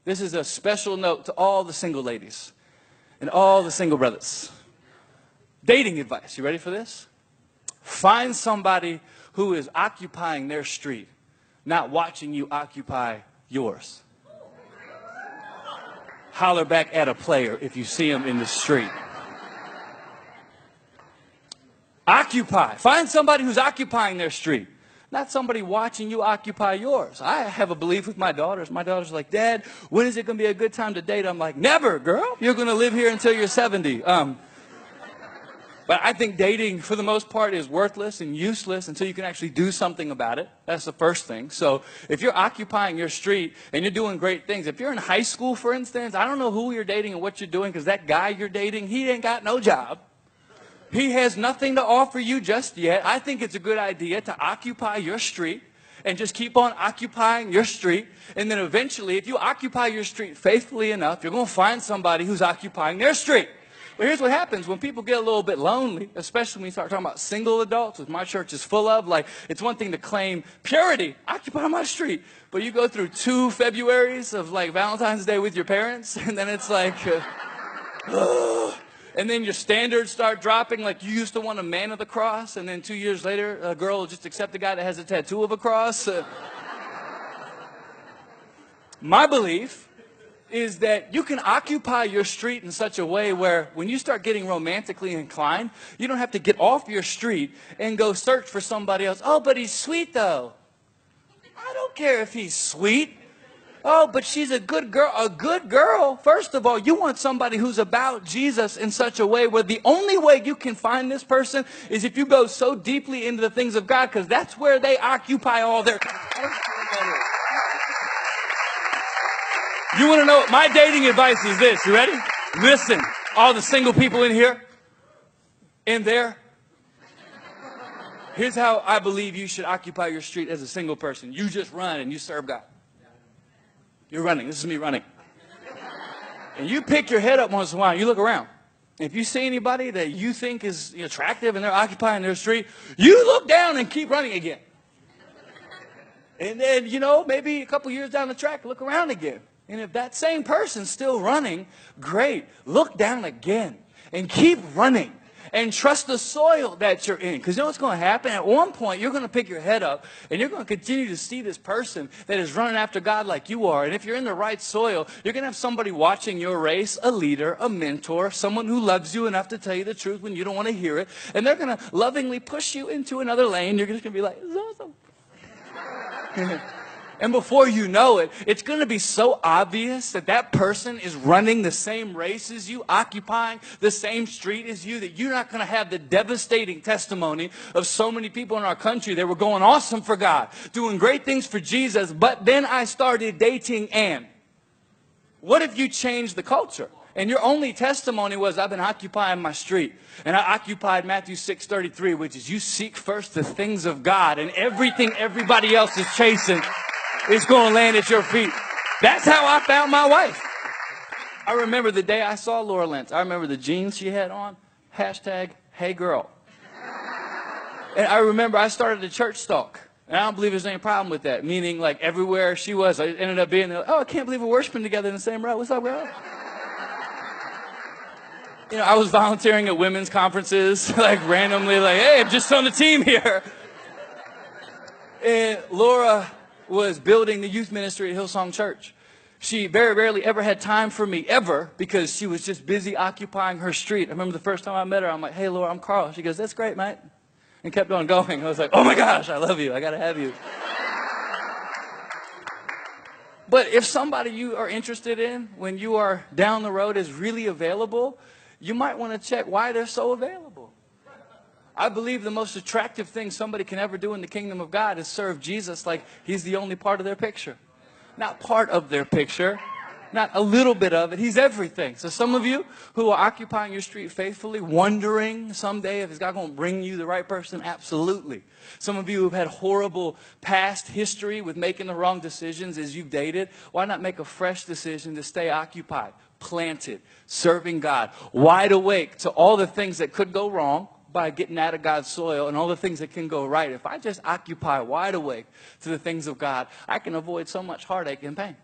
This is a special note to all the single ladies and all the single brothers. Dating advice. You ready for this? Find somebody who is occupying their street, not watching you occupy yours. Holler back at a player if you see him in the street. Occupy. Find somebody who's occupying their street, not somebody watching you occupy yours. I have a belief with my daughters. My daughter's like, Dad, when is it going to be a good time to date? I'm like, never, girl. You're going to live here until you're 70. But I think dating, for the most part, is worthless and useless until you can actually do something about it. That's the first thing. So if you're occupying your street and you're doing great things, if you're in high school, for instance, I don't know who you're dating and what you're doing, because that guy you're dating, he ain't got no job. He has nothing to offer you just yet. I think it's a good idea to occupy your street and just keep on occupying your street. And then eventually, if you occupy your street faithfully enough, you're going to find somebody who's occupying their street. But here's what happens when people get a little bit lonely, especially when you start talking about single adults, which my church is full of. Like, it's one thing to claim purity, occupy my street. But you go through 2 Februaries of like Valentine's Day with your parents, and then it's like, and then your standards start dropping. Like, you used to want a man of the cross, and then 2 years later, a girl will just accept a guy that has a tattoo of a cross. My belief is that you can occupy your street in such a way where when you start getting romantically inclined, you don't have to get off your street and go search for somebody else. Oh, but he's sweet, though. I don't care if he's sweet. Oh, but she's a good girl. A good girl? First of all, you want somebody who's about Jesus in such a way where the only way you can find this person is if you go so deeply into the things of God, because that's where they occupy all their time. You want to know what my dating advice is this? You ready? Listen, all the single people in here, in there. Here's how I believe you should occupy your street as a single person. You just run and you serve God. You're running. This is me running. And you pick your head up once in a while. You look around. If you see anybody that you think is attractive and they're occupying their street, you look down and keep running again. And then, maybe a couple years down the track, look around again. And if that same person's still running, great. Look down again and keep running and trust the soil that you're in. Because you know what's going to happen? At one point, you're going to pick your head up and you're going to continue to see this person that is running after God like you are. And if you're in the right soil, you're going to have somebody watching your race, a leader, a mentor, someone who loves you enough to tell you the truth when you don't want to hear it. And they're going to lovingly push you into another lane. You're just going to be like, this is awesome. And before you know it, it's going to be so obvious that that person is running the same race as you, occupying the same street as you, that you're not going to have the devastating testimony of so many people in our country that were going awesome for God, doing great things for Jesus, but then I started dating Ann. What if you changed the culture? And your only testimony was, I've been occupying my street. And I occupied Matthew 6:33, which is you seek first the things of God, and everything everybody else is chasing is going to land at your feet. That's how I found my wife. I remember the day I saw Laura Lentz. I remember the jeans she had on. #HeyGirl. And I remember I started a church stalk. And I don't believe there's any problem with that. Meaning, like, everywhere she was, I ended up being like, oh, I can't believe we're worshiping together in the same row. What's up, girl? I was volunteering at women's conferences, like, randomly, like, hey, I'm just on the team here. And Laura was building the youth ministry at Hillsong Church. She very rarely ever had time for me, ever, because she was just busy occupying her street. I remember the first time I met her, I'm like, hey, Laura, I'm Carl. She goes, that's great, mate. And kept on going. I was like, oh my gosh, I love you. I got to have you. But if somebody you are interested in when you are down the road is really available, you might want to check why they're so available. I believe the most attractive thing somebody can ever do in the kingdom of God is serve Jesus like he's the only part of their picture. Not part of their picture, not a little bit of it. He's everything. So some of you who are occupying your street faithfully, wondering someday if God going to bring you the right person, absolutely. Some of you who've had horrible past history with making the wrong decisions as you've dated, why not make a fresh decision to stay occupied, planted, serving God, wide awake to all the things that could go wrong by getting out of God's soil and all the things that can go right. If I just occupy wide awake to the things of God, I can avoid so much heartache and pain.